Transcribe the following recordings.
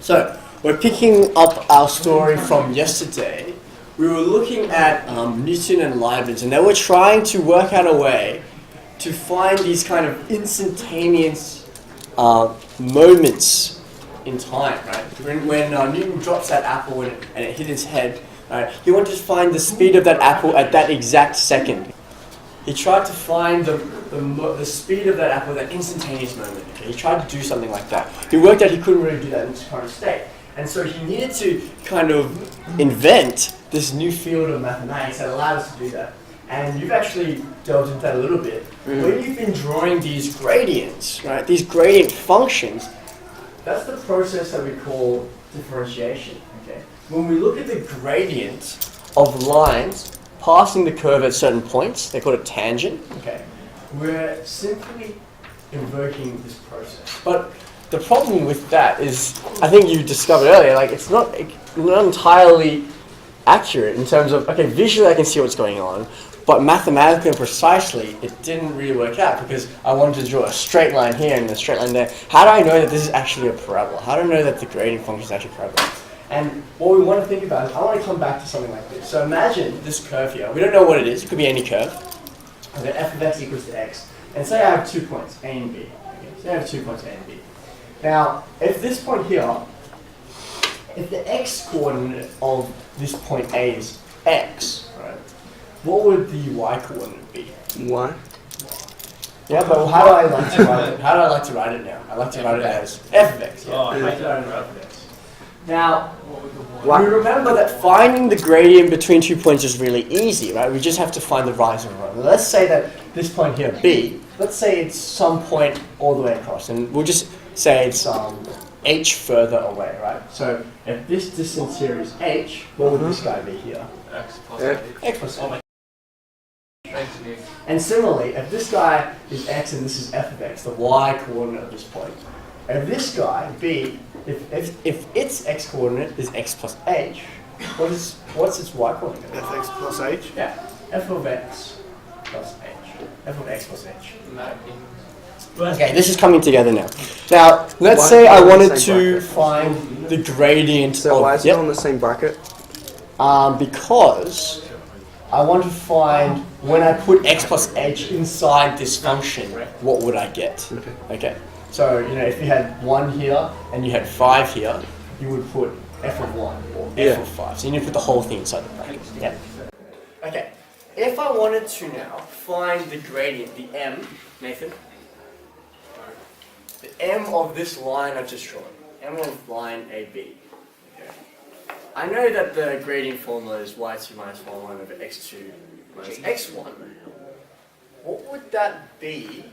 So, we're picking up our story from yesterday. We were looking at Newton and Leibniz, and they were trying to work out a way to find these kind of instantaneous moments in time, right? When Newton drops that apple and it hit his head, right? He wanted to find the speed of that apple at that exact second. He tried to find the speed of that apple, that instantaneous moment. Okay? He tried to do something like that. He worked out he couldn't really do that in his current state. And so he needed to kind of invent this new field of mathematics that allowed us to do that. And you've actually delved into that a little bit. When you've been drawing these gradients, right, these gradient functions, that's the process that we call differentiation. Okay? When we look at the gradient of lines passing the curve at certain points, they call it tangent. Okay, we're simply invoking this process. But the problem with that is, I think you discovered earlier, like it's not entirely accurate in terms of, okay, visually I can see what's going on, but mathematically and precisely, it didn't really work out because I wanted to draw a straight line here and a straight line there. How do I know that this is actually a parabola? How do I know that the gradient function is actually a parabola? And what we want to think about is, I want to come back to something like this. So imagine this curve here. We don't know what it is. It could be any curve. Okay, f of x equals to x. And say I have 2 points, a and b. Okay, say I have 2 points, a and b. Now, if this point here, if the x coordinate of this point A is x, right, what would the y coordinate be? Y. Yeah, but how do I like to write it? How do I like to write it now? I like to write it as f of x. Yeah. I like to write it as f of x. Now, we remember that finding the gradient between 2 points is really easy, right? We just have to find the rise and run. Let's say that this point here, B, let's say it's some point all the way across, and we'll just say it's h further away, right? So if this distance here is h, what would this guy be here? X plus h. X plus h. And similarly, if this guy is x and this is f of x, the y coordinate of this point, if this guy, B, if its x coordinate is x plus h, what's its y coordinate? Fx plus h? Yeah, f of x plus h. F of x plus h. Okay, this is coming together now. Now, let's say I wanted to find the gradient of... So why is it on the same bracket? Because I want to find, when I put x plus h inside this function, what would I get? Okay. So, you know, if you had 1 here and you had 5 here, you would put f of 1 or f of 5. So you need to put the whole thing inside the bracket. Yeah. Okay. If I wanted to now find the gradient, the m, Nathan, the m of this line I've just drawn, m of line AB. Okay. I know that the gradient formula is y2 minus y1 over x2 minus x1. What would that be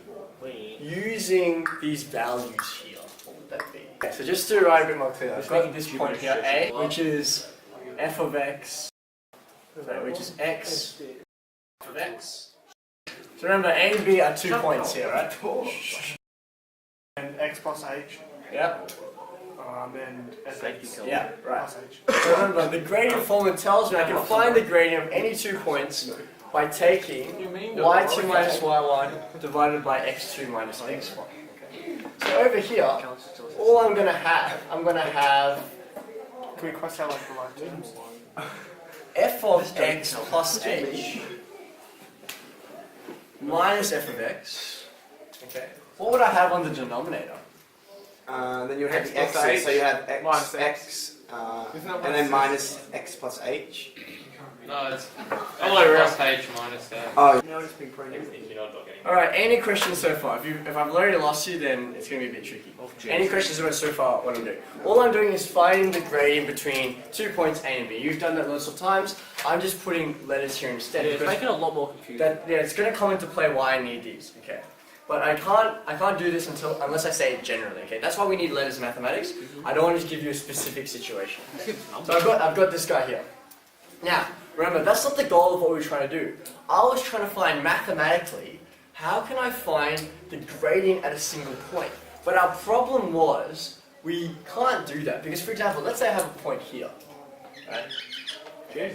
using these values here? What would that be? Okay, so just to write a bit more clear, I've got this point here, A, which is f of x, which is x of x. So remember, A and B are 2 points here, right? And x plus h. Yep. And fx. Yeah, right. So remember, the gradient formula tells me I can find the gradient of any 2 points by taking y2 minus y1 divided by x2 minus x1. Okay. So over here, all I'm going to have, Can we cross out like the left terms? f of x plus h minus f of x. Okay. What would I have on the denominator? Then you have X the plus x's, h so you have minus x, and then minus x plus h. No, it's all around h minus that. Oh, no, it's been pretty. Alright, any questions so far? If I've already lost you, then it's going to be a bit tricky. Any questions about so far what I'm doing? All I'm doing is finding the gradient between 2 points A and B. You've done that lots of times. I'm just putting letters here instead. Yeah, it's making it a lot more confusing. It's going to come into play why I need these. Okay. But I can't do this unless I say it generally. Okay, that's why we need letters in mathematics. I don't want to give you a specific situation. Okay? So I've got this guy here. Now, remember, that's not the goal of what we were trying to do. I was trying to find mathematically, how can I find the gradient at a single point? But our problem was, we can't do that. Because, for example, let's say I have a point here. Right? Okay.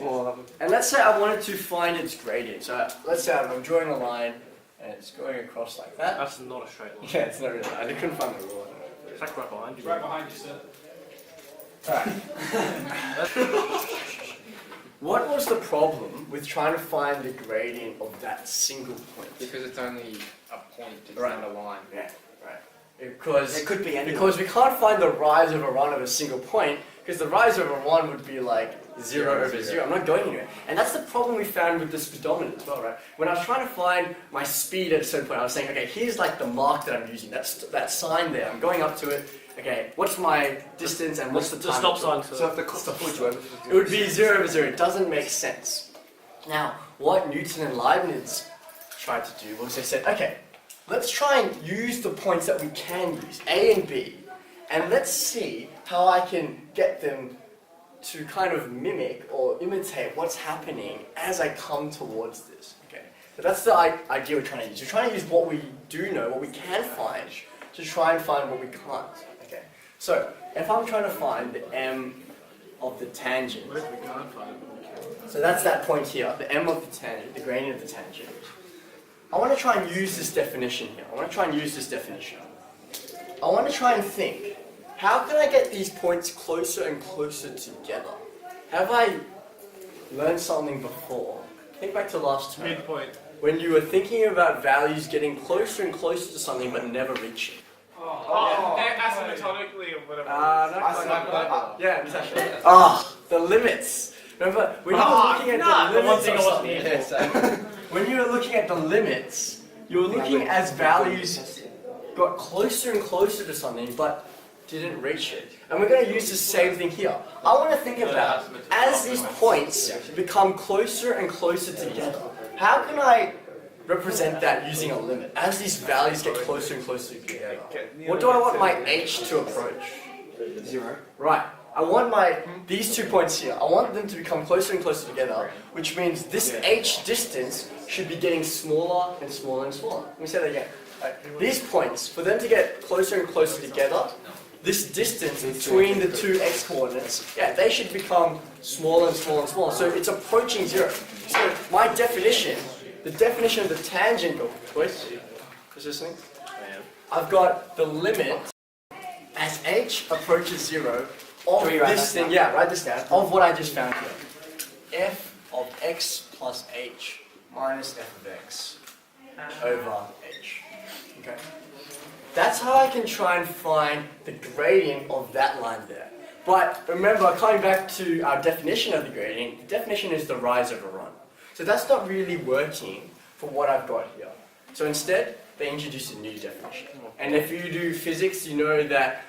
And let's say I wanted to find its gradient. So let's say I'm drawing a line, and it's going across like that. That's not a straight line. Yeah, it's not really. I couldn't find the rule. It's like right behind you. Right behind you, sir. What was the problem with trying to find the gradient of that single point? Because it's only a point, it's Right. not a line. Yeah, right. Because It could be any. Because we can't find the rise over run of a single point, because the rise over 1 would be like 0 over 0. I'm not going anywhere. And that's the problem we found with the speedometer as well, right? When I was trying to find my speed at a certain point, I was saying, okay, here's like the mark that I'm using, that sign there. I'm going up to it. Okay, what's my distance and what's the time? The stop sign. So if the stop point you It would be 0 over 0. It doesn't make sense. Now, what Newton and Leibniz tried to do was they said, okay, let's try and use the points that we can use, A and B, and let's see how I can get them to kind of mimic or imitate what's happening as I come towards this. Okay, so that's the idea we're trying to use. We're trying to use what we do know, what we can find, to try and find what we can't. Okay, so if I'm trying to find the m of the tangent, What if we can't find it? so that's that point here, the m of the tangent, the gradient of the tangent. I want to try and use this definition here. I want to try and use this definition. I want to try and think, how can I get these points closer and closer together? Have I learned something before? Think back to last term, Midpoint. when you were thinking about values getting closer and closer to something but never reaching. Asymptotically or whatever. Yeah, it's actually. The limits. Remember, when you were looking at the limits of something, when you were looking at the limits, you were looking as values got closer and closer to something, but didn't reach it. And we're going to use the same thing here. I want to think about, as these points become closer and closer together, how can I represent that using a limit? As these values get closer and closer together, what do I want my h to approach? 0. Right. I want these 2 points here, I want them to become closer and closer together, which means this h distance should be getting smaller and smaller and smaller. Let me say that again. Right. These points, for them to get closer and closer together, this distance between the two x coordinates, they should become smaller and smaller and smaller. So it's approaching 0. So my definition, the definition of the tangent of, is listening? I've got the limit as h approaches 0 of this thing, write this down, of what I just found here. F of x plus h minus f of x over h. Okay? That's how I can try and find the gradient of that line there. But remember, coming back to our definition of the gradient, the definition is the rise over run. So that's not really working for what I've got here. So instead, they introduced a new definition. And if you do physics, you know that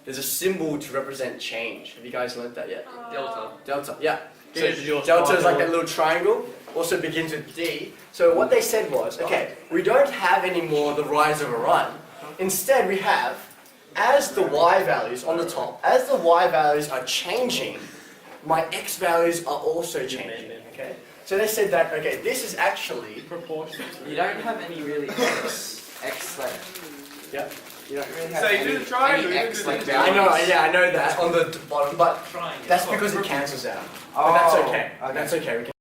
there's a symbol to represent change. Have you guys learned that yet? Delta. Delta, yeah. So delta is like that little triangle, also begins with D. So what they said was, okay, we don't have anymore the rise over run. Instead we have, as the y values on the top, as the y values are changing, my x values are also changing, okay? So they said that, okay, this is actually Proportional. You don't have any really x like. Yep. You don't really have So you any, do the triangle, any you do x the like triangle. values. I know that on the bottom, but that's because it cancels out. But that's okay. That's okay. We can.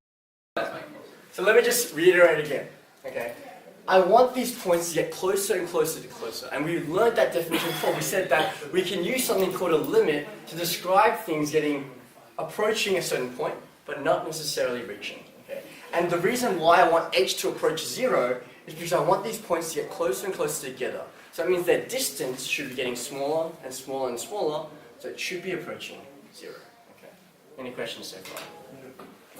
So let me just reiterate again. Okay. I want these points to get closer and closer to closer. And we learned that definition before. We said that we can use something called a limit to describe things approaching a certain point, but not necessarily reaching. Okay. And the reason why I want h to approach 0 is because I want these points to get closer and closer together. So that means their distance should be getting smaller and smaller and smaller, so it should be approaching 0. Okay. Any questions so far?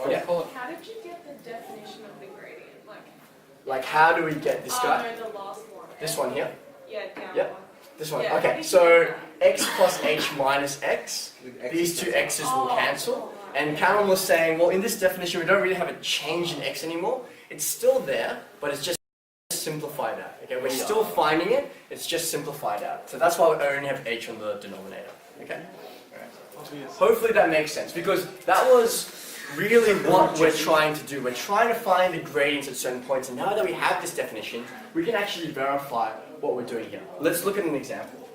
Yeah. How did you get the definition of the gradient? Like how do we get this guy? No, the last one. This one here? Yeah, down Yep. one. This one. Yeah, how Okay, did you so get x plus h minus x, these two x's will cancel. And Cameron was saying, well, in this definition, we don't really have a change in x anymore. It's still there, but it's just simplified out. Okay, we're still finding it, it's just simplified out. So that's why we only have h on the denominator. Okay? Alright. Hopefully that makes sense, because that was really what we're trying to do. We're trying to find the gradients at certain points, and now that we have this definition, we can actually verify what we're doing here. Let's look at an example.